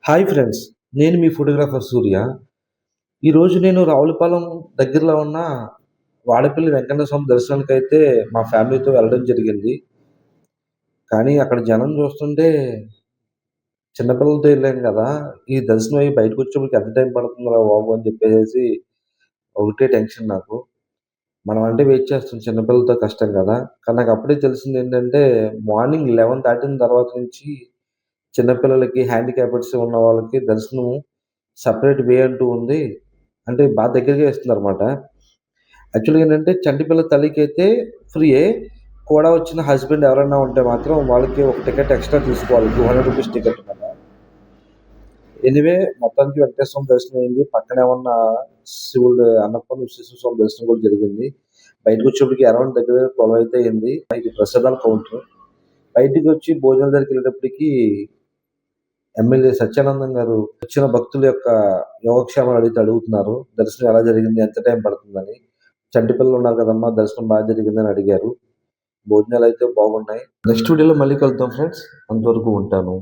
Hi friends. నేను మీ photographer సూర్య. ఈరోజు నేను రావులపాలెం దగ్గరలో ఉన్న వాడపల్లి వెంకన్న స్వామి దర్శనానికైతే మా ఫ్యామిలీతో వెళ్ళడం జరిగింది. కానీ అక్కడ జనం చూస్తుంటే చిన్న పిల్లలతో ఎళ్ళాం గదా! ఈ దర్శనం అయ్యి బయటకొచ్చేప్పటికి ఎంత టైం పడుతుందిరా బాబు! అని చెప్పేసేసి ఒకటే టెన్షన్ నాకు. మనం అంటే వెయిట్ చేస్తాం చిన్న పిల్లలతో కష్టం గదా! కానీ నాకు అప్పుడే తెలిసిందేంటంటే మార్నింగ్ 11 దాటిన తర్వాత నుంచి చిన్న పిల్లలకి, హ్యాండిక్యాప్డ్స్ ఉన్న వాళ్ళకి దర్శనం సెపరేట్ వే అంటూ ఉంది. అంటే దగ్గరగా ఇస్తున్నారన్నమాట. యాక్చువల్‌గా ఏంటంటే చంటి పిల్ల తల్లికైతే ఫ్రీయే. కూడా వచ్చిన హస్బెండ్ ఎవరైనా ఉంటే మాత్రం వాళ్ళకి ఒక టికెట్ ఎక్స్‌ట్రా తీసుకోవాలి. రూ. 200 టికెట్ మాట. ఎనీవే మొత్తానికి వెంకటేశ్వర స్వామి దర్శనం అయింది. పక్కనే ఉన్న శివుడు అన్నపూర్ణ విశ్వేశ్వర స్వామి దర్శనం కూడా జరిగింది. బయటకొచ్చేప్పటికి అరౌండ్ దగ్గర దగ్గర 12 అయితే అయింది. ఇది ప్రసాదాల కౌంటర్. బయటికొచ్చి భోజనాల దగ్గరికెళ్ళేటప్పటికి ఎమ్మెల్యే సత్యానందం గారు వచ్చిన భక్తుల యొక్క యోగక్షేమాలు అడుగుతున్నారు. దర్శనం ఎలా జరిగింది? ఎంత టైం పడుతుందని. చంటి పిల్లలున్నారు కదమ్మా! దర్శనం జరిగిందని అడిగారు. భోజనాలైతే బాగున్నాయి. నెక్స్ట్ వీడియోలో మళ్ళీ కలుద్దాం ఫ్రెండ్స్. అంతవరకు ఉంటాను.